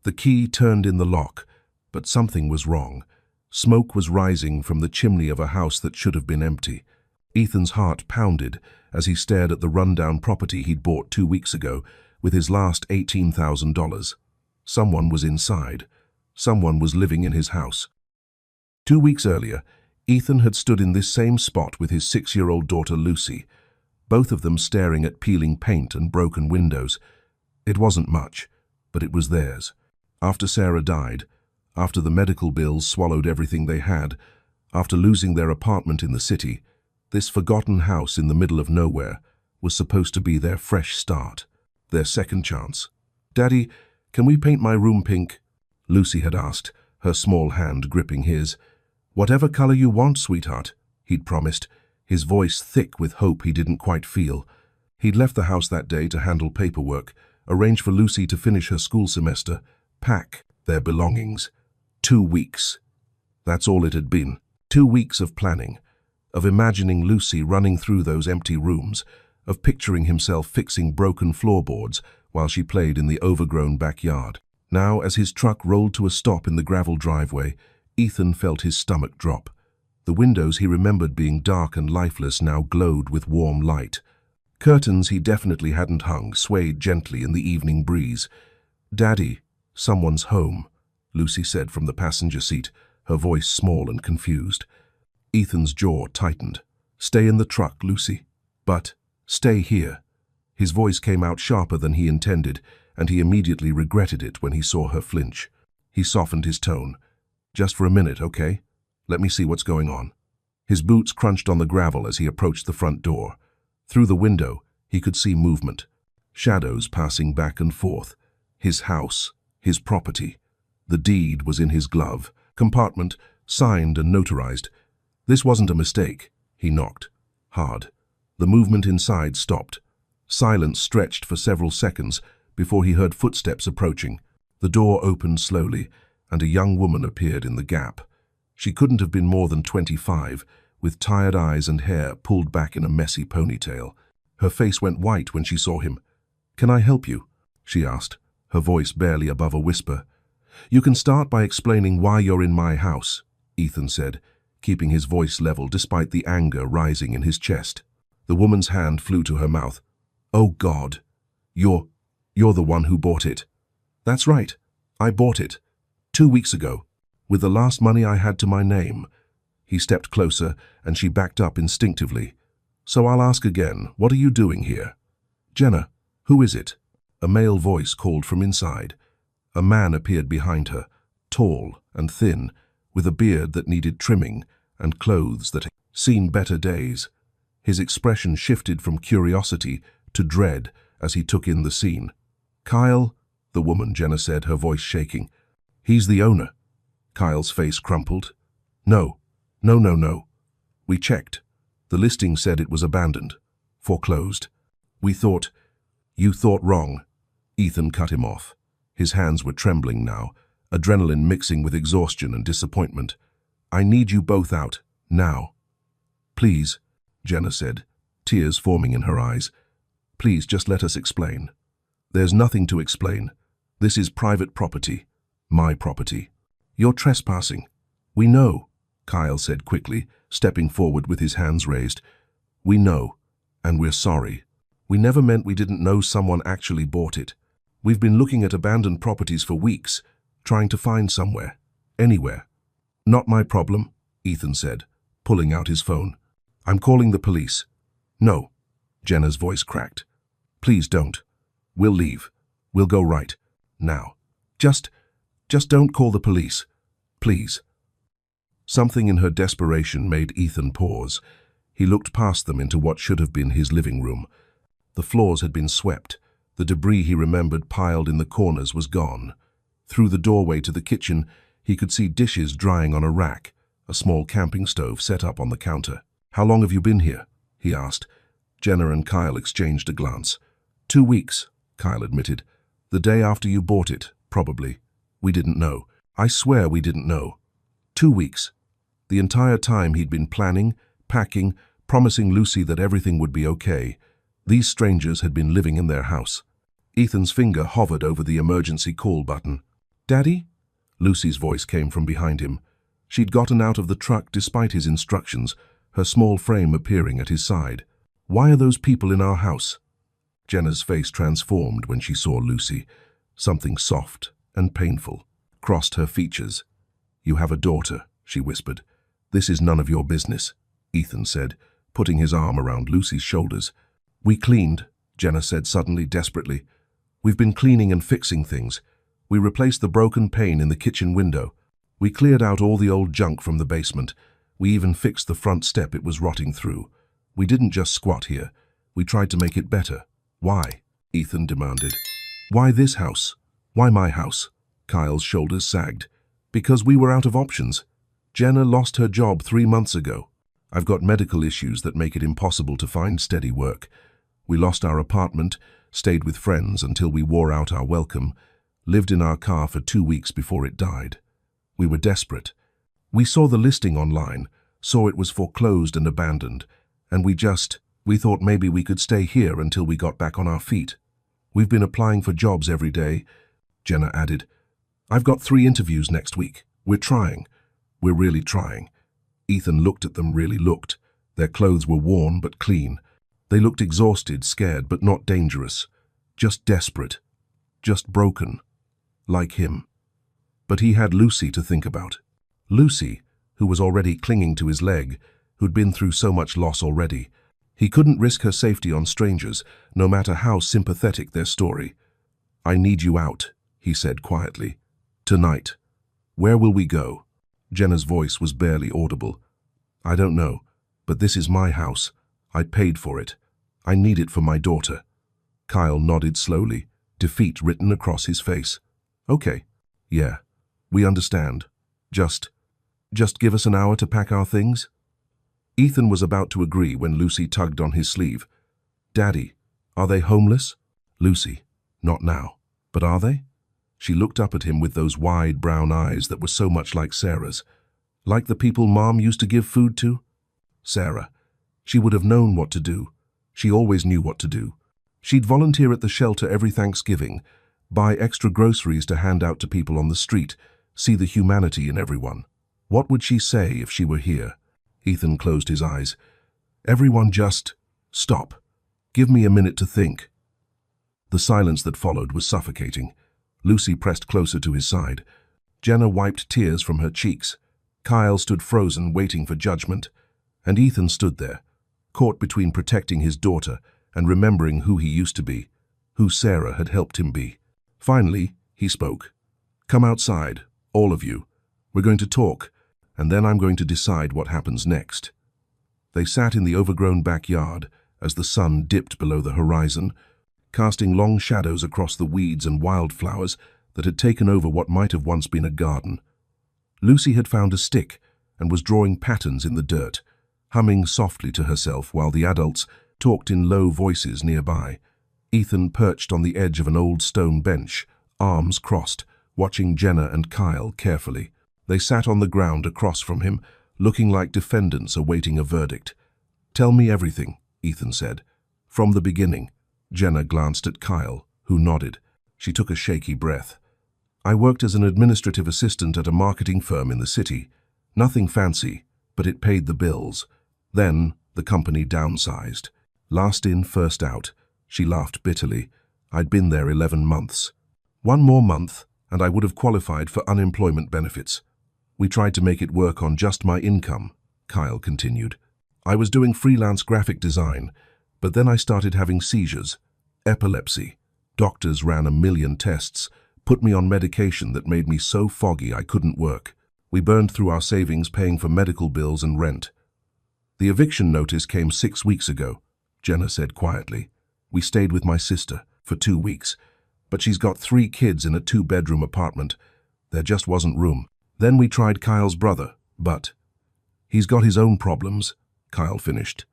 The key turned in the lock, but something was wrong. Smoke was rising from the chimney of a house that should have been empty. Ethan's heart pounded as he stared at the rundown property he'd bought 2 weeks ago with his last $18,000. Someone was inside. Someone was living in his house. 2 weeks earlier, Ethan had stood in this same spot with his 6-year-old daughter Lucy, both of them staring at peeling paint and broken windows. It wasn't much, but it was theirs. After Sarah died, after the medical bills swallowed everything they had, after losing their apartment in the city, this forgotten house in the middle of nowhere was supposed to be their fresh start, their second chance. "Daddy, can we paint my room pink?" Lucy had asked, her small hand gripping his. "Whatever color you want, sweetheart," he'd promised, his voice thick with hope he didn't quite feel. He'd left the house that day to handle paperwork, arrange for Lucy to finish her school semester, pack their belongings. 2 weeks. That's all it had been. 2 weeks of planning, of imagining Lucy running through those empty rooms, of picturing himself fixing broken floorboards while she played in the overgrown backyard. Now, as his truck rolled to a stop in the gravel driveway, Ethan felt his stomach drop. The windows he remembered being dark and lifeless now glowed with warm light. Curtains he definitely hadn't hung swayed gently in the evening breeze. "Daddy, someone's home," Lucy said from the passenger seat, her voice small and confused. Ethan's jaw tightened. "Stay in the truck, Lucy. But stay here." His voice came out sharper than he intended, and he immediately regretted it when he saw her flinch. He softened his tone. "Just for a minute, okay? Let me see what's going on." His boots crunched on the gravel as he approached the front door. Through the window, he could see movement, shadows passing back and forth. His house, his property. The deed was in his glove compartment, signed and notarized. This wasn't a mistake. He knocked. Hard. The movement inside stopped. Silence stretched for several seconds before he heard footsteps approaching. The door opened slowly, and a young woman appeared in the gap. She couldn't have been more than 25, with tired eyes and hair pulled back in a messy ponytail. Her face went white when she saw him. "Can I help you?" she asked, her voice barely above a whisper. "You can start by explaining why you're in my house," Ethan said, keeping his voice level despite the anger rising in his chest. The woman's hand flew to her mouth. "Oh God, you're the one who bought it." "That's right, I bought it. 2 weeks ago, with the last money I had to my name." He stepped closer, and she backed up instinctively. "So I'll ask again, what are you doing here?" "Jenna, who is it?" A male voice called from inside. A man appeared behind her, tall and thin, with a beard that needed trimming and clothes that had seen better days. His expression shifted from curiosity to dread as he took in the scene. "Kyle," the woman, Jenna said, her voice shaking. "He's the owner." Kyle's face crumpled. No. We checked. The listing said it was abandoned, foreclosed. You thought wrong." Ethan cut him off. His hands were trembling now, adrenaline mixing with exhaustion and disappointment. "I need you both out, now." "Please," Jenna said, tears forming in her eyes. "Please just let us explain." "There's nothing to explain. This is private property. My property." "You're trespassing." "We know," Kyle said quickly, stepping forward with his hands raised. "We know, and we're sorry. We never meant we didn't know someone actually bought it. We've been looking at abandoned properties for weeks, trying to find somewhere, anywhere." "Not my problem," Ethan said, pulling out his phone. "I'm calling the police." "No," Jenna's voice cracked. "Please don't. We'll leave. We'll go right now. Just don't call the police. Please." Something in her desperation made Ethan pause. He looked past them into what should have been his living room. The floors had been swept. The debris he remembered piled in the corners was gone. Through the doorway to the kitchen, he could see dishes drying on a rack, a small camping stove set up on the counter. "How long have you been here?" he asked. Jenna and Kyle exchanged a glance. 2 weeks, Kyle admitted. "The day after you bought it, probably. We didn't know. I swear we didn't know. 2 weeks. The entire time he'd been planning, packing, promising Lucy that everything would be okay. These strangers had been living in their house." Ethan's finger hovered over the emergency call button. "Daddy?" Lucy's voice came from behind him. She'd gotten out of the truck despite his instructions, her small frame appearing at his side. "Why are those people in our house?" Jenna's face transformed when she saw Lucy. Something soft and painful crossed her features. "You have a daughter," she whispered. "This is none of your business," Ethan said, putting his arm around Lucy's shoulders. "We cleaned," Jenna said suddenly, desperately. "We've been cleaning and fixing things. We replaced the broken pane in the kitchen window. We cleared out all the old junk from the basement. We even fixed the front step it was rotting through. We didn't just squat here. We tried to make it better." "Why?" Ethan demanded. "Why this house? Why my house?" Kyle's shoulders sagged. "Because we were out of options. Jenna lost her job 3 months ago. I've got medical issues that make it impossible to find steady work. We lost our apartment, stayed with friends until we wore out our welcome, lived in our car for 2 weeks before it died. We were desperate. We saw the listing online, saw it was foreclosed and abandoned, and we thought maybe we could stay here until we got back on our feet. We've been applying for jobs every day," Jenna added. "I've got 3 interviews next week. We're trying. We're really trying." Ethan looked at them, really looked. Their clothes were worn but clean. They looked exhausted, scared, but not dangerous. Just desperate. Just broken. Like him. But he had Lucy to think about. Lucy, who was already clinging to his leg, who'd been through so much loss already. He couldn't risk her safety on strangers, no matter how sympathetic their story. "I need you out," he said quietly. "Tonight. Where will we go?" Jenna's voice was barely audible. "I don't know, but this is my house. I paid for it. I need it for my daughter." Kyle nodded slowly, defeat written across his face. "Okay. Yeah. We understand. Just give us an hour to pack our things?" Ethan was about to agree when Lucy tugged on his sleeve. "Daddy, are they homeless?" "Lucy, not now. But are they?" She looked up at him with those wide brown eyes that were so much like Sarah's. "Like the people Mom used to give food to?" Sarah. She would have known what to do. She always knew what to do. She'd volunteer at the shelter every Thanksgiving, buy extra groceries to hand out to people on the street, see the humanity in everyone. What would she say if she were here? Ethan closed his eyes. "Everyone just stop. Give me a minute to think." The silence that followed was suffocating. Lucy pressed closer to his side. Jenna wiped tears from her cheeks. Kyle stood frozen, waiting for judgment. And Ethan stood there, caught between protecting his daughter and remembering who he used to be, who Sarah had helped him be. Finally, he spoke. "Come outside, all of you. We're going to talk, and then I'm going to decide what happens next." They sat in the overgrown backyard as the sun dipped below the horizon, casting long shadows across the weeds and wildflowers that had taken over what might have once been a garden. Lucy had found a stick and was drawing patterns in the dirt, humming softly to herself while the adults talked in low voices nearby. Ethan perched on the edge of an old stone bench, arms crossed, watching Jenna and Kyle carefully. They sat on the ground across from him, looking like defendants awaiting a verdict. "Tell me everything," Ethan said. "From the beginning." Jenna glanced at Kyle, who nodded. She took a shaky breath. "I worked as an administrative assistant at a marketing firm in the city. Nothing fancy, but it paid the bills. Then the company downsized. Last in, first out." She laughed bitterly. "I'd been there 11 months. 1 more month, and I would have qualified for unemployment benefits. We tried to make it work on just my income," Kyle continued. "I was doing freelance graphic design, but then I started having seizures, epilepsy. Doctors ran 1,000,000 tests, put me on medication that made me so foggy I couldn't work. We burned through our savings paying for medical bills and rent. The eviction notice came 6 weeks ago," Jenna said quietly. "We stayed with my sister for 2 weeks, but she's got 3 kids in a 2-bedroom apartment. There just wasn't room. Then we tried Kyle's brother, but he's got his own problems," Kyle finished.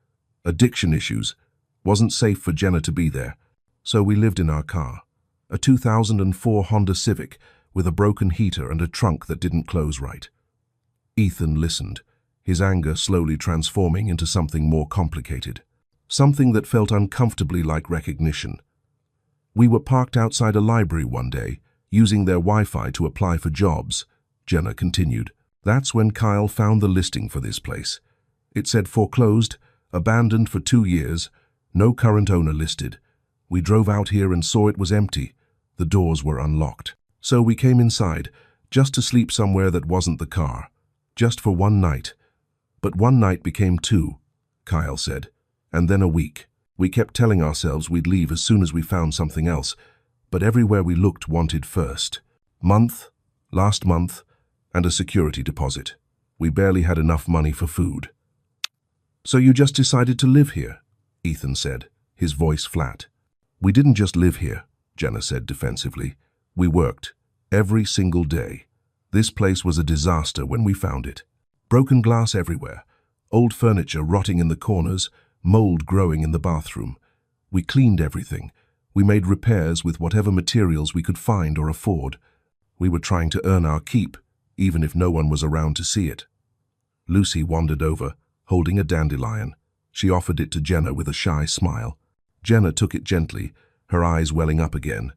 "Addiction issues. Wasn't safe for Jenna to be there. So we lived in our car, a 2004 Honda Civic with a broken heater and a trunk that didn't close right." Ethan listened, his anger slowly transforming into something more complicated, something that felt uncomfortably like recognition. "We were parked outside a library one day, using their Wi-Fi to apply for jobs, Jenna continued. That's when Kyle found the listing for this place. It said foreclosed, abandoned for 2 years, no current owner listed. We drove out here and saw it was empty. The doors were unlocked. So we came inside, just to sleep somewhere that wasn't the car. Just for 1 night. But 1 night became 2, Kyle said, and then a week. We kept telling ourselves we'd leave as soon as we found something else, but everywhere we looked wanted first. Month, last month, and a security deposit. We barely had enough money for food. So you just decided to live here, Ethan said, his voice flat. We didn't just live here, Jenna said defensively. We worked, every single day. This place was a disaster when we found it. Broken glass everywhere, old furniture rotting in the corners, mold growing in the bathroom. We cleaned everything. We made repairs with whatever materials we could find or afford. We were trying to earn our keep, even if no one was around to see it. Lucy wandered over, holding a dandelion. She offered it to Jenna with a shy smile. Jenna took it gently, her eyes welling up again.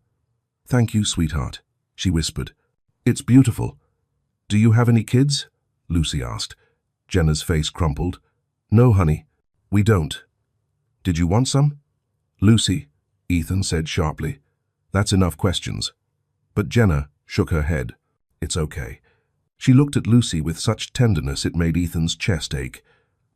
Thank you, sweetheart, she whispered. It's beautiful. Do you have any kids? Lucy asked. Jenna's face crumpled. No, honey, we don't. Did you want some? Lucy, Ethan said sharply. That's enough questions. But Jenna shook her head. It's okay. She looked at Lucy with such tenderness it made Ethan's chest ache.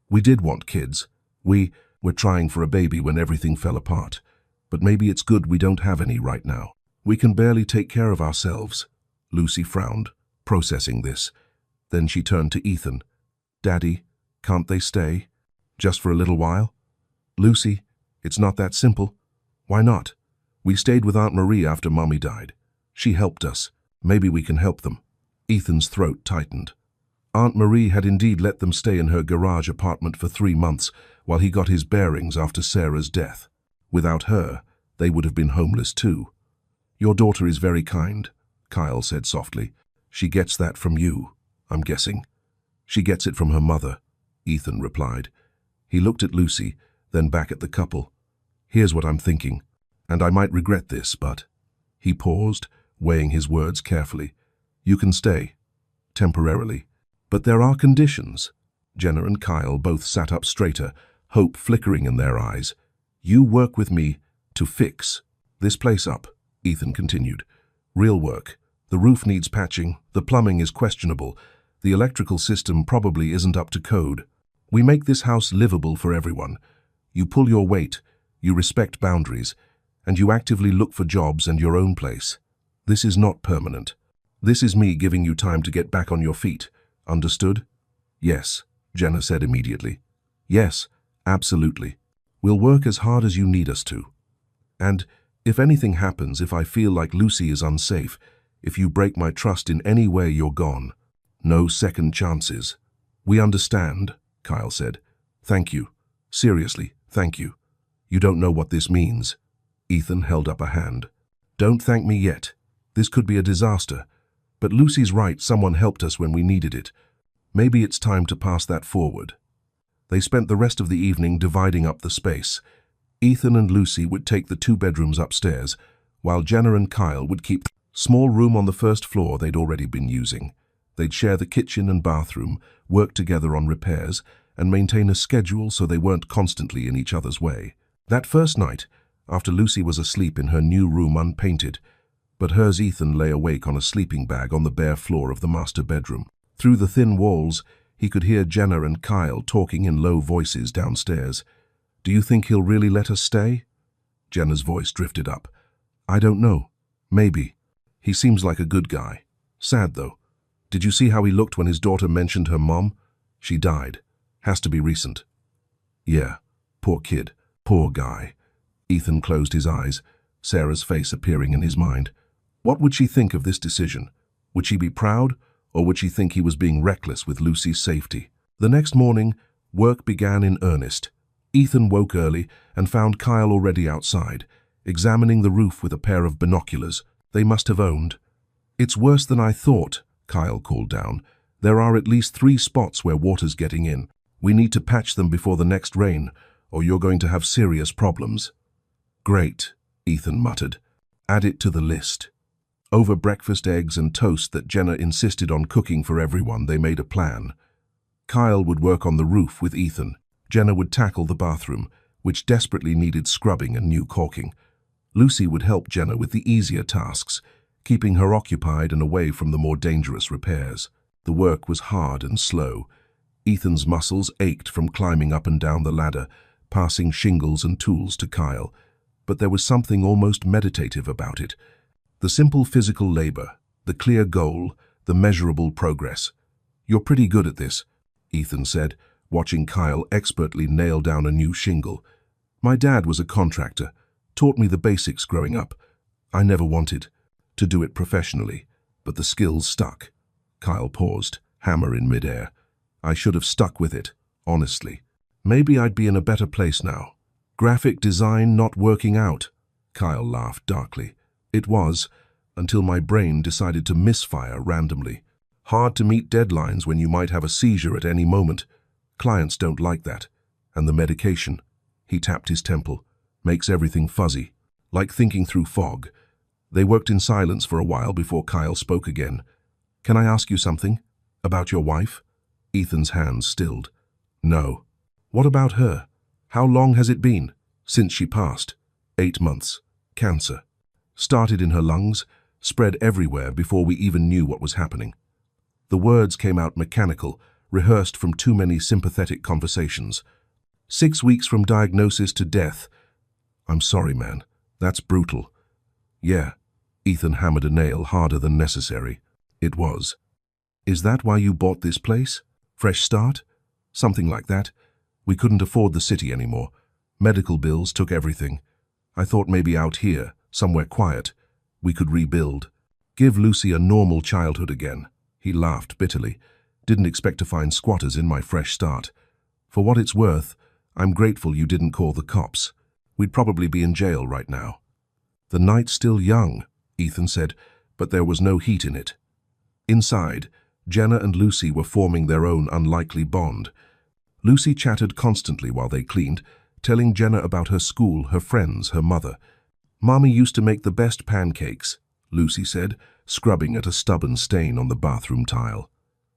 We did want kids. We were trying for a baby when everything fell apart. But maybe it's good we don't have any right now. We can barely take care of ourselves. Lucy frowned, processing this. Then she turned to Ethan. Daddy, can't they stay? Just for a little while? Lucy, it's not that simple. Why not? We stayed with Aunt Marie after Mommy died. She helped us. Maybe we can help them. Ethan's throat tightened. Aunt Marie had indeed let them stay in her garage apartment for 3 months while he got his bearings after Sarah's death. Without her, they would have been homeless too. Your daughter is very kind, Kyle said softly. She gets that from you, I'm guessing. She gets it from her mother, Ethan replied. He looked at Lucy, then back at the couple. Here's what I'm thinking, and I might regret this, but... He paused, weighing his words carefully. You can stay, temporarily. But there are conditions. Jenna and Kyle both sat up straighter, hope flickering in their eyes. You work with me to fix this place up, Ethan continued. Real work. The roof needs patching, the plumbing is questionable, the electrical system probably isn't up to code. We make this house livable for everyone. You pull your weight, you respect boundaries, and you actively look for jobs and your own place. This is not permanent. This is me giving you time to get back on your feet. Understood? Yes, Jenna said immediately. Yes, absolutely. We'll work as hard as you need us to. And if anything happens, if I feel like Lucy is unsafe, if you break my trust in any way, you're gone. No second chances. We understand, Kyle said. Thank you. Seriously, thank you. You don't know what this means. Ethan held up a hand. Don't thank me yet. This could be a disaster. But Lucy's right, someone helped us when we needed it. Maybe it's time to pass that forward. They spent the rest of the evening dividing up the space. Ethan and Lucy would take the 2 bedrooms upstairs, while Jenna and Kyle would keep the small room on the first floor they'd already been using. They'd share the kitchen and bathroom, work together on repairs, and maintain a schedule so they weren't constantly in each other's way. That first night, after Lucy was asleep in her new room unpainted, but hers, Ethan lay awake on a sleeping bag on the bare floor of the master bedroom. Through the thin walls, he could hear Jenna and Kyle talking in low voices downstairs. Do you think he'll really let us stay? Jenna's voice drifted up. I don't know. Maybe. He seems like a good guy. Sad, though. Did you see how he looked when his daughter mentioned her mom? She died. Has to be recent. Yeah. Poor kid. Poor guy. Ethan closed his eyes, Sarah's face appearing in his mind. What would she think of this decision? Would she be proud, or would she think he was being reckless with Lucy's safety? The next morning, work began in earnest. Ethan woke early and found Kyle already outside, examining the roof with a pair of binoculars they must have owned. It's worse than I thought, Kyle called down. There are at least 3 spots where water's getting in. We need to patch them before the next rain, or you're going to have serious problems. Great, Ethan muttered. Add it to the list. Over breakfast eggs and toast that Jenna insisted on cooking for everyone, they made a plan. Kyle would work on the roof with Ethan. Jenna would tackle the bathroom, which desperately needed scrubbing and new caulking. Lucy would help Jenna with the easier tasks, keeping her occupied and away from the more dangerous repairs. The work was hard and slow. Ethan's muscles ached from climbing up and down the ladder, passing shingles and tools to Kyle. But there was something almost meditative about it. The simple physical labor, the clear goal, the measurable progress. "You're pretty good at this," Ethan said, watching Kyle expertly nail down a new shingle. "My dad was a contractor, taught me the basics growing up. I never wanted to do it professionally, but the skills stuck." Kyle paused, hammer in midair. "I should have stuck with it, honestly. Maybe I'd be in a better place now." "Graphic design not working out?" Kyle laughed darkly. "It was, until my brain decided to misfire randomly. Hard to meet deadlines when you might have a seizure at any moment. Clients don't like that. And the medication," he tapped his temple, "makes everything fuzzy, like thinking through fog." They worked in silence for a while before Kyle spoke again. "Can I ask you something? About your wife?" Ethan's hands stilled. "No." "What about her? How long has it been?" "Since she passed." 8 months. Cancer. Started in her lungs, spread everywhere before we even knew what was happening." The words came out mechanical, rehearsed from too many sympathetic conversations. 6 weeks from diagnosis to death." "I'm sorry, man. That's brutal." "Yeah." Ethan hammered a nail harder than necessary. "It was." "Is that why you bought this place? Fresh start?" "Something like that. We couldn't afford the city anymore. Medical bills took everything. I thought maybe out here, somewhere quiet, we could rebuild. Give Lucy a normal childhood again." He laughed bitterly. "Didn't expect to find squatters in my fresh start. For what it's worth, I'm grateful you didn't call the cops. We'd probably be in jail right now." "The night's still young," Ethan said, but there was no heat in it. Inside, Jenna and Lucy were forming their own unlikely bond. Lucy chattered constantly while they cleaned, telling Jenna about her school, her friends, her mother. "Mommy used to make the best pancakes," Lucy said, scrubbing at a stubborn stain on the bathroom tile.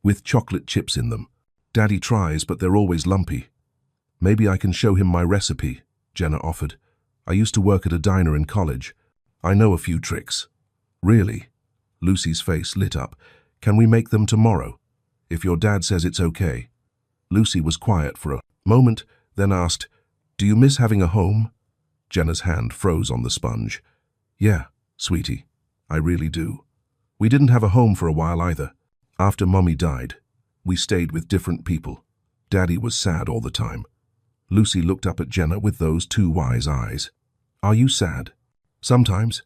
"With chocolate chips in them. Daddy tries, but they're always lumpy." "Maybe I can show him my recipe," Jenna offered. "I used to work at a diner in college. I know a few tricks." "Really?" Lucy's face lit up. "Can we make them tomorrow? If your dad says it's okay." Lucy was quiet for a moment, then asked, "Do you miss having a home?" Jenna's hand froze on the sponge. "Yeah, sweetie, I really do. We didn't have a home for a while either. After Mommy died, we stayed with different people. Daddy was sad all the time." Lucy looked up at Jenna with those two wise eyes. "Are you sad?" "Sometimes,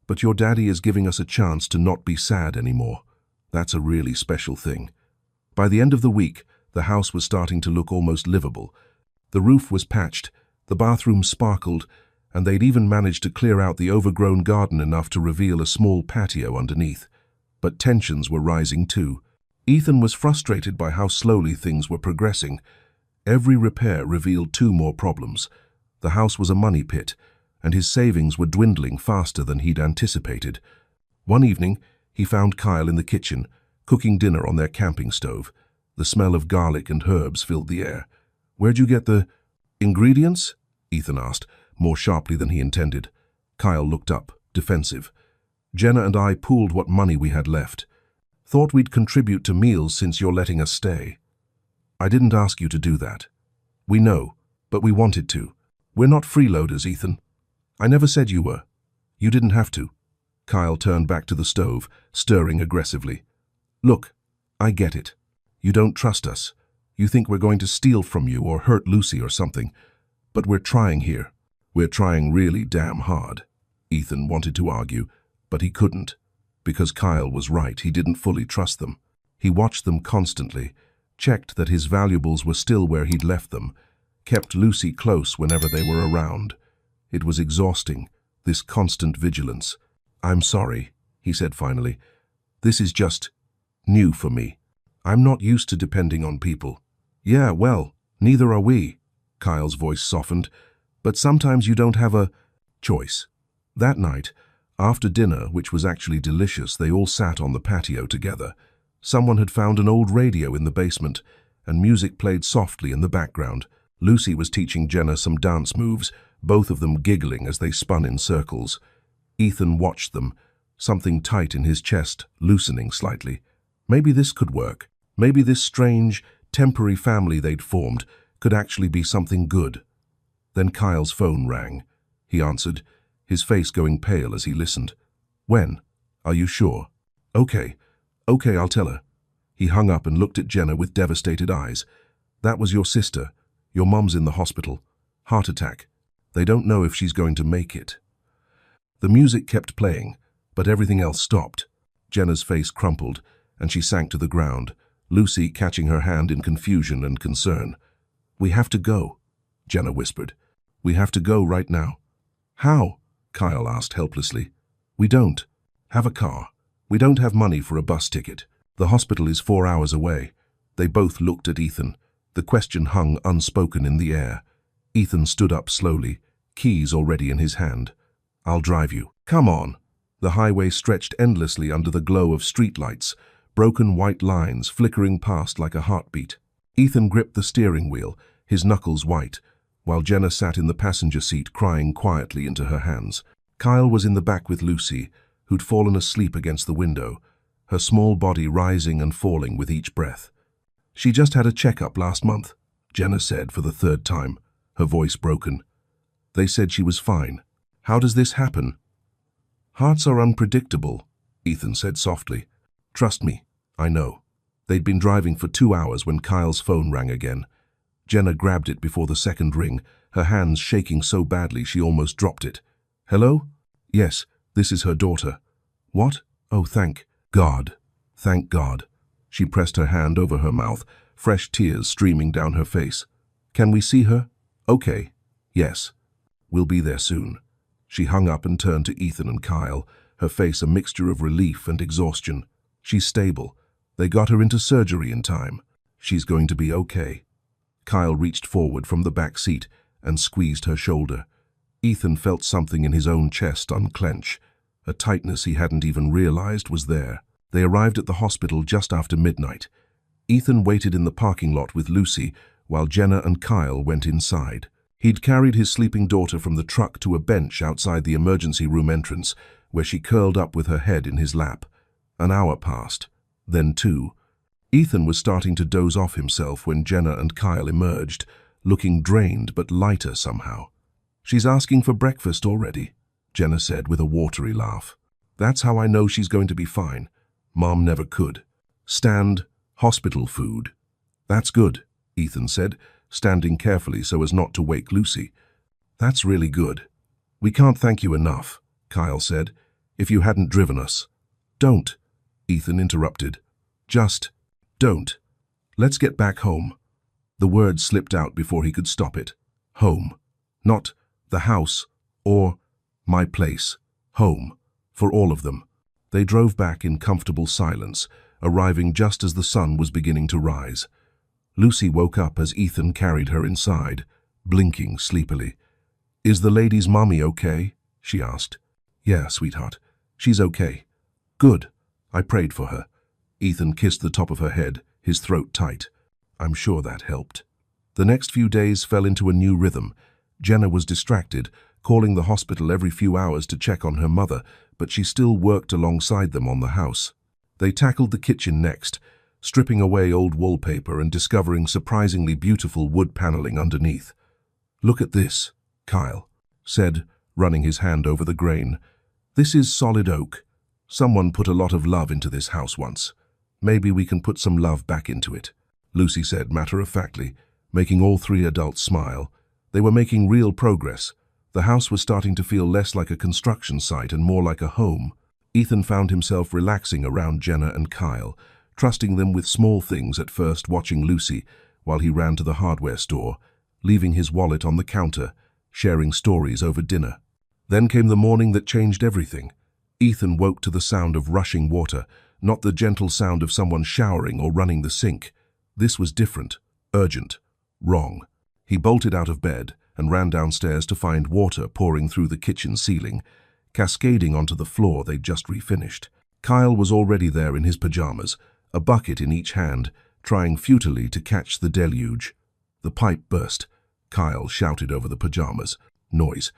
but your daddy is giving us a chance to not be sad anymore. That's a really special thing." By the end of the week, the house was starting to look almost livable. The roof was patched, the bathroom sparkled, and they'd even managed to clear out the overgrown garden enough to reveal a small patio underneath. But tensions were rising too. Ethan was frustrated by how slowly things were progressing. Every repair revealed 2 more problems. The house was a money pit, and his savings were dwindling faster than he'd anticipated. One evening, he found Kyle in the kitchen, cooking dinner on their camping stove. The smell of garlic and herbs filled the air. "Where'd you get the ingredients?" Ethan asked, more sharply than he intended. Kyle looked up, defensive. "Jenna and I pooled what money we had left. Thought we'd contribute to meals since you're letting us stay." "I didn't ask you to do that." "We know, but we wanted to. We're not freeloaders, Ethan." "I never said you were. You didn't have to." Kyle turned back to the stove, stirring aggressively. "Look, I get it. You don't trust us. You think we're going to steal from you or hurt Lucy or something. But we're trying here. We're trying really damn hard." Ethan wanted to argue, but he couldn't. Because Kyle was right, he didn't fully trust them. He watched them constantly, checked that his valuables were still where he'd left them, kept Lucy close whenever they were around. It was exhausting, this constant vigilance. "I'm sorry," he said finally. "This is just new for me. I'm not used to depending on people." "Yeah, well, neither are we." Kyle's voice softened. "But sometimes you don't have a choice. That night, After dinner, which was actually delicious, they all sat on the patio together. Someone had found an old radio in the basement, and music played softly in the background. Lucy was teaching Jenna some dance moves, both of them giggling as they spun in circles. Ethan watched them, something tight in his chest loosening slightly. Maybe this could work. Maybe this strange, temporary family they'd formed could actually be something good. Then Kyle's phone rang. He answered, his face going pale as he listened. "When? Are you sure?" Okay, I'll tell her." He hung up and looked at Jenna with devastated eyes. "That was your sister. Your mom's in the hospital. Heart attack. They don't know if she's going to make it." The music kept playing, but everything else stopped. Jenna's face crumpled, and she sank to the ground, Lucy catching her hand in confusion and concern. "We have to go," Jenna whispered. "We have to go right now." "How?" Kyle asked helplessly. "We don't have a car. We don't have money for a bus ticket. The hospital is 4 hours away." They both looked at Ethan. The question hung unspoken in the air. Ethan stood up slowly, keys already in his hand. "I'll drive you." "Come on." The highway stretched endlessly under the glow of streetlights, broken white lines flickering past like a heartbeat. Ethan gripped the steering wheel, his knuckles white, while Jenna sat in the passenger seat crying quietly into her hands. Kyle was in the back with Lucy, who'd fallen asleep against the window, her small body rising and falling with each breath. "She just had a checkup last month," Jenna said for the third time, her voice broken. "They said she was fine. How does this happen?" "Hearts are unpredictable," Ethan said softly. "Trust me, I know." They'd been driving for 2 hours when Kyle's phone rang again. Jenna grabbed it before the second ring, her hands shaking so badly she almost dropped it. "Hello?" "Yes, this is her daughter." "What? Oh, thank God. Thank God." She pressed her hand over her mouth, fresh tears streaming down her face. "Can we see her?" "Okay. Yes. We'll be there soon." She hung up and turned to Ethan and Kyle, her face a mixture of relief and exhaustion. "She's stable. They got her into surgery in time. She's going to be okay." Kyle reached forward from the back seat and squeezed her shoulder. Ethan felt something in his own chest unclench. A tightness he hadn't even realized was there. They arrived at the hospital just after midnight. Ethan waited in the parking lot with Lucy while Jenna and Kyle went inside. He'd carried his sleeping daughter from the truck to a bench outside the emergency room entrance, where she curled up with her head in his lap. An hour passed, then 2. Ethan was starting to doze off himself when Jenna and Kyle emerged, looking drained but lighter somehow. "She's asking for breakfast already," Jenna said with a watery laugh. "That's how I know she's going to be fine. Mom never could. Stand, hospital food." "That's good," Ethan said, standing carefully so as not to wake Lucy. "That's really good." "We can't thank you enough," Kyle said, "if you hadn't driven us." "Don't," Ethan interrupted. "Just don't. Let's get back home." The word slipped out before he could stop it. Home. Not the house or my place. Home. For all of them. They drove back in comfortable silence, arriving just as the sun was beginning to rise. Lucy woke up as Ethan carried her inside, blinking sleepily. "Is the lady's mommy okay?" she asked. "Yeah, sweetheart. She's okay." "Good. I prayed for her." Ethan kissed the top of her head, his throat tight. "I'm sure that helped." The next few days fell into a new rhythm. Jenna was distracted, calling the hospital every few hours to check on her mother, but she still worked alongside them on the house. They tackled the kitchen next, stripping away old wallpaper and discovering surprisingly beautiful wood paneling underneath. "Look at this," Kyle said, running his hand over the grain. "This is solid oak. Someone put a lot of love into this house once. Maybe we can put some love back into it," Lucy said matter-of-factly, making all 3 adults smile. They were making real progress. The house was starting to feel less like a construction site and more like a home. Ethan found himself relaxing around Jenna and Kyle, trusting them with small things at first, watching Lucy while he ran to the hardware store, leaving his wallet on the counter, sharing stories over dinner. Then came the morning that changed everything. Ethan woke to the sound of rushing water, not the gentle sound of someone showering or running the sink. This was different, urgent, wrong. He bolted out of bed and ran downstairs to find water pouring through the kitchen ceiling. cascading onto the floor they'd just refinished. Kyle was already there in his pajamas, a bucket in each hand, trying futilely to catch the deluge. The pipe burst. Kyle shouted over the pajamas. Noise.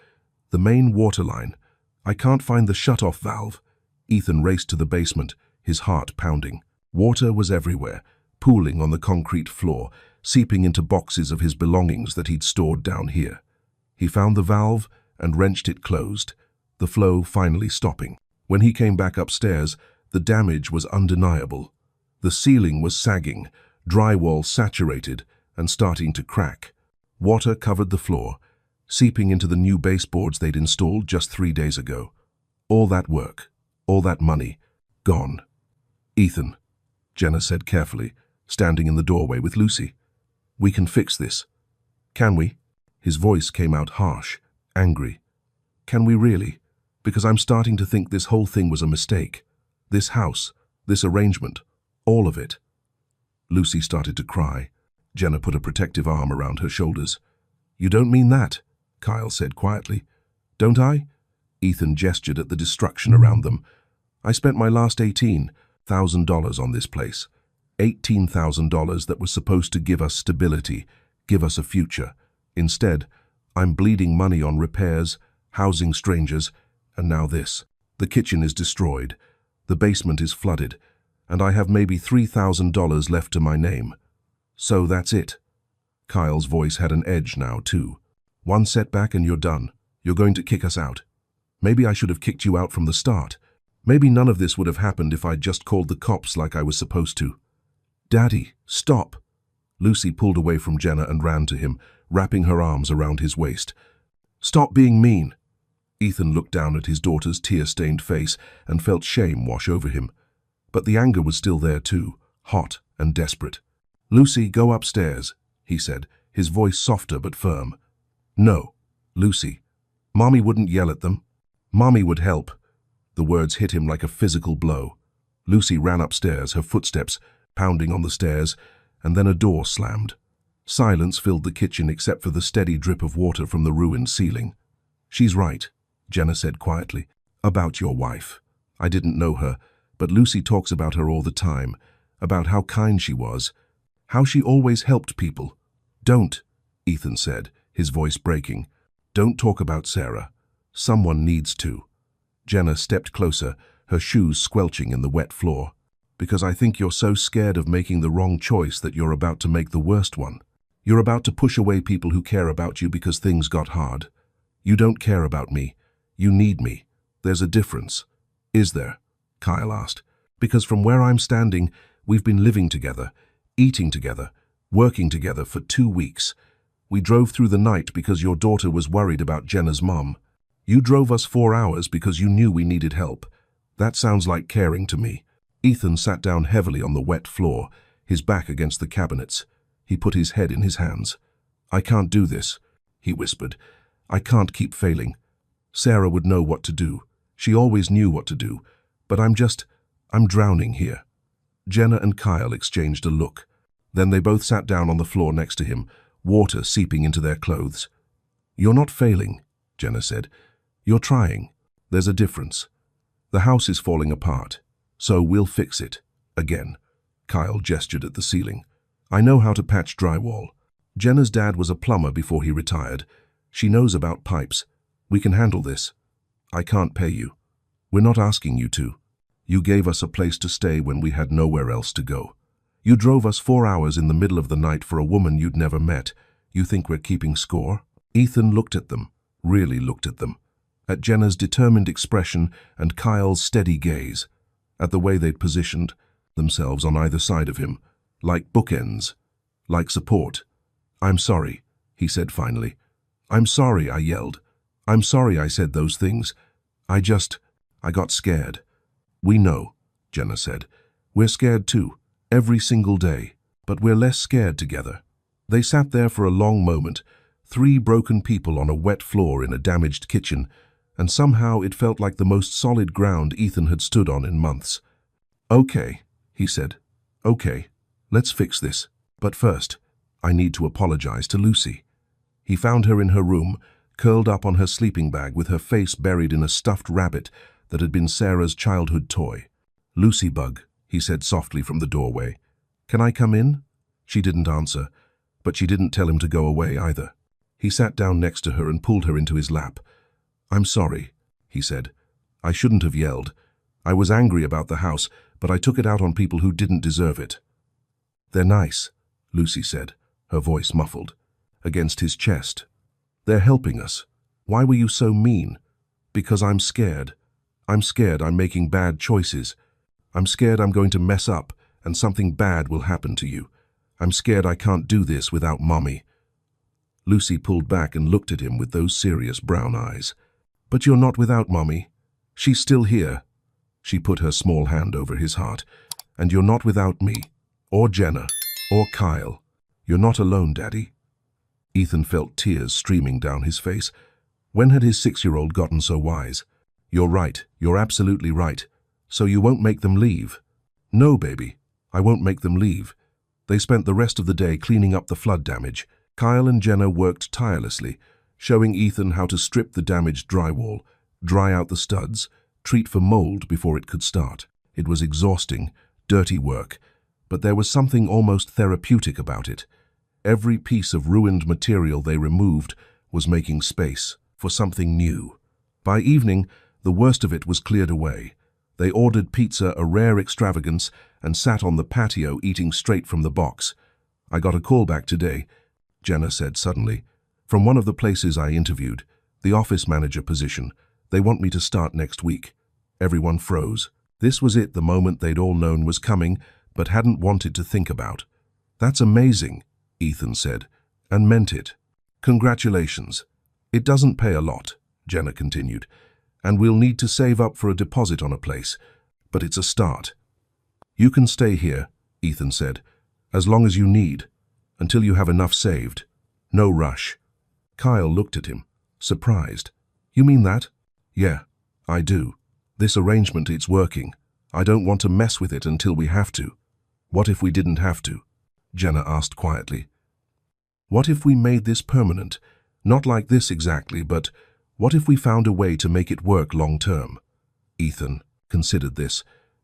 The main water line. I can't find the shut-off valve. Ethan raced to the basement, his heart pounding. Water was everywhere, pooling on the concrete floor, seeping into boxes of his belongings that he'd stored down here. He found the valve and wrenched it closed, the flow finally stopping. When he came back upstairs, the damage was undeniable. The ceiling was sagging, drywall saturated and starting to crack. Water covered the floor, seeping into the new baseboards they'd installed just 3 days ago. All that work, all that money, gone. Ethan, Jenna said carefully, standing in the doorway with Lucy. We can fix this. Can we? His voice came out harsh, angry. Can we really? Because I'm starting to think this whole thing was a mistake. This house, this arrangement, all of it. Lucy started to cry. Jenna put a protective arm around her shoulders. You don't mean that, Kyle said quietly. Don't I? Ethan gestured at the destruction around them. I spent my last $18,000 on this place. $18,000 that was supposed to give us stability, give us a future. Instead, I'm bleeding money on repairs, housing strangers, and now this. The kitchen is destroyed, the basement is flooded, and I have maybe $3,000 left to my name. So that's it. Kyle's voice had an edge now, too. One setback and you're done. You're going to kick us out. Maybe I should have kicked you out from the start. Maybe none of this would have happened if I'd just called the cops like I was supposed to. Daddy, stop. Lucy pulled away from Jenna and ran to him, wrapping her arms around his waist. Stop being mean. Ethan looked down at his daughter's tear-stained face and felt shame wash over him. But the anger was still there too, hot and desperate. Lucy, go upstairs, he said, his voice softer but firm. No, Lucy. Mommy wouldn't yell at them. Mommy would help. The words hit him like a physical blow. Lucy ran upstairs, her footsteps pounding on the stairs, and then a door slammed. Silence filled the kitchen except for the steady drip of water from the ruined ceiling. She's right, Jenna said quietly, about your wife. I didn't know her, but Lucy talks about her all the time, about how kind she was, how she always helped people. Don't, Ethan said, his voice breaking. Don't talk about Sarah. Someone needs to. Jenna stepped closer, her shoes squelching in the wet floor. Because I think you're so scared of making the wrong choice that you're about to make the worst one. You're about to push away people who care about you because things got hard. You don't care about me. You need me. There's a difference. Is there? Kyle asked. Because from where I'm standing, we've been living together, eating together, working together for 2 weeks. We drove through the night because your daughter was worried about Jenna's mom. You drove us 4 hours because you knew we needed help. That sounds like caring to me. Ethan sat down heavily on the wet floor, his back against the cabinets. He put his head in his hands. I can't do this, he whispered. I can't keep failing. Sarah would know what to do. She always knew what to do. But I'm drowning here. Jenna and Kyle exchanged a look. Then they both sat down on the floor next to him, water seeping into their clothes. You're not failing, Jenna said. You're trying. There's a difference. The house is falling apart. So we'll fix it. Again. Kyle gestured at the ceiling. I know how to patch drywall. Jenna's dad was a plumber before he retired. She knows about pipes. We can handle this. I can't pay you. We're not asking you to. You gave us a place to stay when we had nowhere else to go. You drove us 4 hours in the middle of the night for a woman you'd never met. You think we're keeping score? Ethan looked at them, really looked at them. At Jenna's determined expression and Kyle's steady gaze. At the way they'd positioned themselves on either side of him, like bookends, like support. I'm sorry, he said finally. I'm sorry, I yelled. I'm sorry I said those things. I got scared. We know, Jenna said. We're scared too, every single day, but we're less scared together. They sat there for a long moment, 3 broken people on a wet floor in a damaged kitchen, and somehow it felt like the most solid ground Ethan had stood on in months. Okay, he said. Okay, let's fix this. But first, I need to apologize to Lucy. He found her in her room, curled up on her sleeping bag with her face buried in a stuffed rabbit that had been Sarah's childhood toy. "Lucy Bug," he said softly from the doorway. "Can I come in?" She didn't answer, but she didn't tell him to go away either. He sat down next to her and pulled her into his lap. "I'm sorry," he said. "I shouldn't have yelled. I was angry about the house, but I took it out on people who didn't deserve it." "They're nice," Lucy said, her voice muffled, against his chest. "They're helping us. Why were you so mean?" "Because I'm scared. I'm scared I'm making bad choices. I'm scared I'm going to mess up and something bad will happen to you. I'm scared I can't do this without Mommy." Lucy pulled back and looked at him with those serious brown eyes. "But you're not without Mommy. She's still here." She put her small hand over his heart. "And you're not without me, or Jenna, or Kyle. You're not alone, Daddy." Ethan felt tears streaming down his face. When had his 6-year-old gotten so wise? "You're right. You're absolutely right. So you won't make them leave?" "No, baby. I won't make them leave." They spent the rest of the day cleaning up the flood damage. Kyle and Jenna worked tirelessly, showing Ethan how to strip the damaged drywall, dry out the studs, treat for mold before it could start. It was exhausting, dirty work, but there was something almost therapeutic about it. Every piece of ruined material they removed was making space for something new. By evening, the worst of it was cleared away. They ordered pizza, a rare extravagance, and sat on the patio eating straight from the box. "I got a call back today," Jenna said suddenly, "from one of the places I interviewed, the office manager position. They want me to start next week." Everyone froze. This was it, the moment they'd all known was coming, but hadn't wanted to think about. "That's amazing," Ethan said, and meant it. "Congratulations. It doesn't pay a lot," Jenna continued, "and we'll need to save up for a deposit on a place, but it's a start." "You can stay here," Ethan said, "as long as you need, until you have enough saved. No rush." Kyle looked at him, surprised. "You mean that?" "Yeah, I do. This arrangement, it's working. I don't want to mess with it until we have to." "What if we didn't have to?" Jenna asked quietly. "What if we made this permanent? Not like this exactly, but what if we found a way to make it work long-term?" Ethan considered this.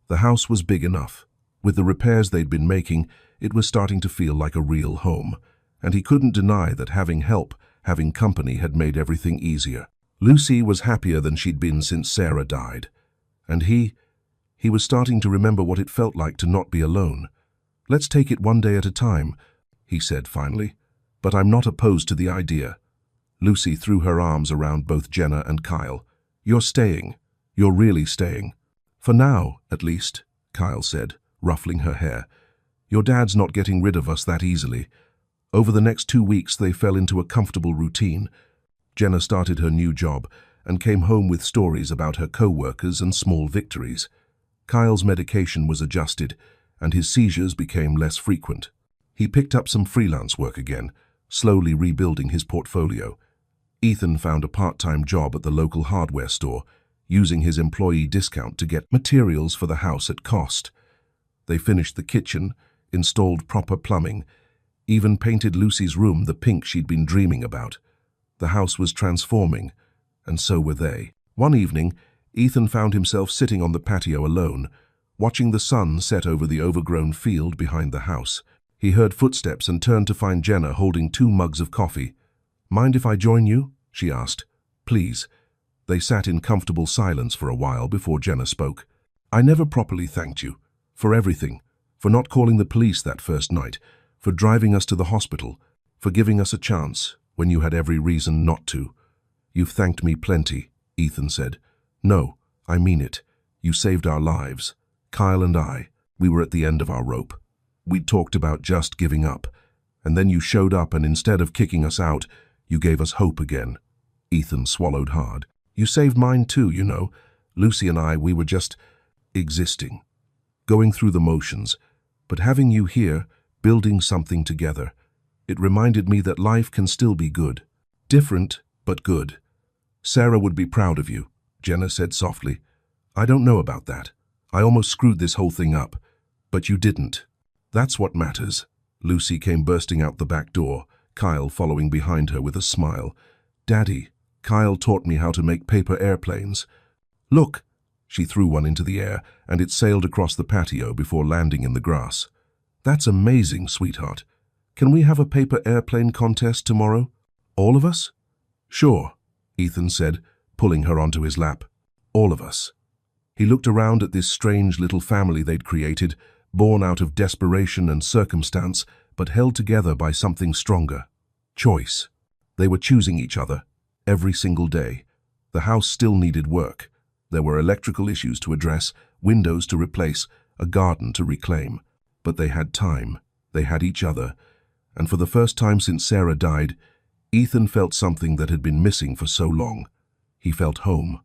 The house was big enough. With the repairs they'd been making, it was starting to feel like a real home, and he couldn't deny that having help, having company had made everything easier. Lucy was happier than she'd been since Sarah died, and he was starting to remember what it felt like to not be alone. "Let's take it one day at a time," he said finally, "but I'm not opposed to the idea." Lucy threw her arms around both Jenna and Kyle. "You're staying. You're really staying." "For now, at least," Kyle said, ruffling her hair. "Your dad's not getting rid of us that easily." Over the next 2 weeks, they fell into a comfortable routine. Jenna started her new job and came home with stories about her co-workers and small victories. Kyle's medication was adjusted, and his seizures became less frequent. He picked up some freelance work again, slowly rebuilding his portfolio. Ethan found a part-time job at the local hardware store, using his employee discount to get materials for the house at cost. They finished the kitchen, installed proper plumbing, even painted Lucy's room the pink she'd been dreaming about. The house was transforming, and so were they. One evening, Ethan found himself sitting on the patio alone, watching the sun set over the overgrown field behind the house. He heard footsteps and turned to find Jenna holding 2 mugs of coffee. "Mind if I join you?" she asked. "Please." They sat in comfortable silence for a while before Jenna spoke. "I never properly thanked you. For everything. For not calling the police that first night. For driving us to the hospital. For giving us a chance when you had every reason not to." "You've thanked me plenty," Ethan said. "No, I mean it. You saved our lives. Kyle and I, we were at the end of our rope. We'd talked about just giving up. And then you showed up, and instead of kicking us out, you gave us hope again." Ethan swallowed hard. "You saved mine too, you know. Lucy and I, we were just existing. Going through the motions. But having you here, building something together, it reminded me that life can still be good. Different, but good." "Sarah would be proud of you," Jenna said softly. "I don't know about that. I almost screwed this whole thing up. But you didn't. That's what matters." Lucy came bursting out the back door, Kyle following behind her with a smile. "Daddy," Kyle taught me how to make paper airplanes. Look! She threw one into the air, and it sailed across the patio before landing in the grass. That's amazing, sweetheart. Can we have a paper airplane contest tomorrow? All of us? Sure, Ethan said, pulling her onto his lap. All of us. He looked around at this strange little family they'd created, born out of desperation and circumstance, but held together by something stronger. Choice. They were choosing each other, every single day. The house still needed work. There were electrical issues to address, windows to replace, a garden to reclaim. But they had time. They had each other. And for the first time since Sarah died, Ethan felt something that had been missing for so long. He felt home.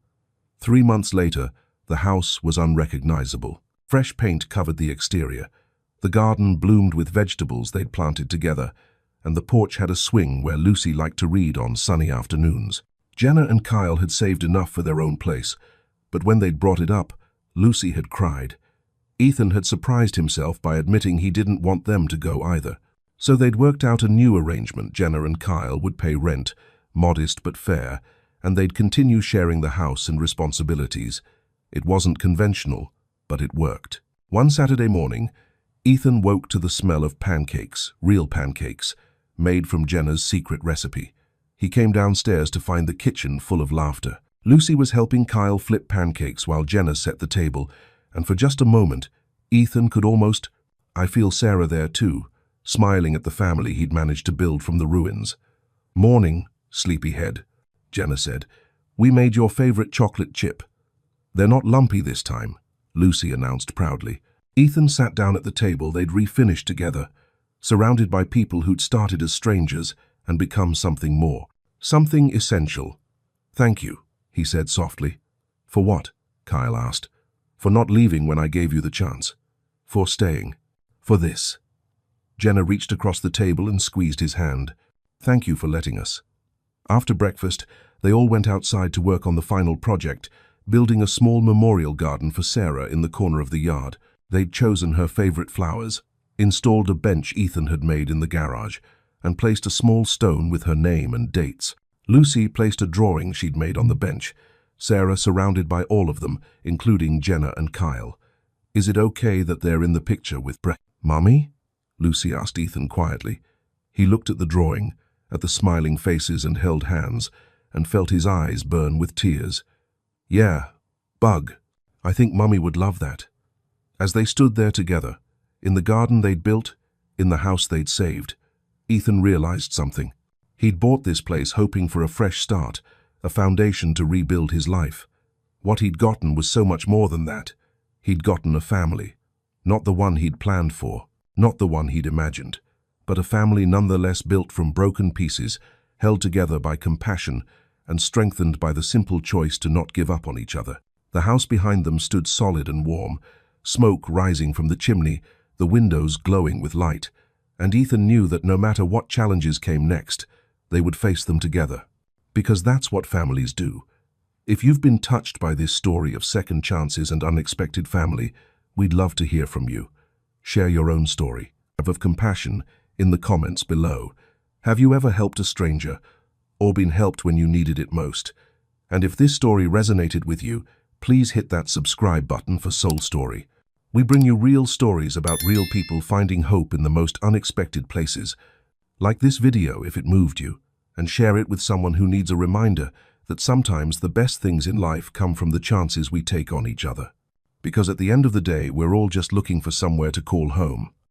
3 months later, the house was unrecognizable. Fresh paint covered the exterior. The garden bloomed with vegetables they'd planted together, and the porch had a swing where Lucy liked to read on sunny afternoons. Jenna and Kyle had saved enough for their own place, but when they'd brought it up, Lucy had cried. Ethan had surprised himself by admitting he didn't want them to go either. So they'd worked out a new arrangement. Jenna and Kyle would pay rent, modest but fair, and they'd continue sharing the house and responsibilities. It wasn't conventional, but it worked. One Saturday morning, Ethan woke to the smell of pancakes, real pancakes, made from Jenna's secret recipe. He came downstairs to find the kitchen full of laughter. Lucy was helping Kyle flip pancakes while Jenna set the table, and for just a moment, Ethan could almost... I feel Sarah there too, smiling at the family he'd managed to build from the ruins. Morning, sleepyhead, Jenna said. We made your favorite chocolate chip. They're not lumpy this time, Lucy announced proudly. Ethan sat down at the table they'd refinished together, surrounded by people who'd started as strangers and become something more. Something essential. Thank you, he said softly. For what? Kyle asked. For not leaving when I gave you the chance. For staying. For this. Jenna reached across the table and squeezed his hand. Thank you for letting us. After breakfast, they all went outside to work on the final project, building a small memorial garden for Sarah in the corner of the yard. They'd chosen her favorite flowers, installed a bench Ethan had made in the garage, and placed a small stone with her name and dates. Lucy placed a drawing she'd made on the bench, Sarah surrounded by all of them, including Jenna and Kyle. Is it okay that they're in the picture with Mummy? Lucy asked Ethan quietly. He looked at the drawing, at the smiling faces and held hands, and felt his eyes burn with tears. Yeah, Bug. I think Mummy would love that. As they stood there together, in the garden they'd built, in the house they'd saved, Ethan realized something. He'd bought this place hoping for a fresh start, a foundation to rebuild his life. What he'd gotten was so much more than that. He'd gotten a family. Not the one he'd planned for, not the one he'd imagined, but a family nonetheless built from broken pieces, held together by compassion and strengthened by the simple choice to not give up on each other. The house behind them stood solid and warm, smoke rising from the chimney, the windows glowing with light, and Ethan knew that no matter what challenges came next, they would face them together. Because that's what families do. If you've been touched by this story of second chances and unexpected family, we'd love to hear from you. Share your own story of compassion in the comments below. Have you ever helped a stranger or been helped when you needed it most? And if this story resonated with you, please hit that subscribe button for Soul Story. We bring you real stories about real people finding hope in the most unexpected places. Like this video if it moved you, and share it with someone who needs a reminder that sometimes the best things in life come from the chances we take on each other. Because at the end of the day, we're all just looking for somewhere to call home.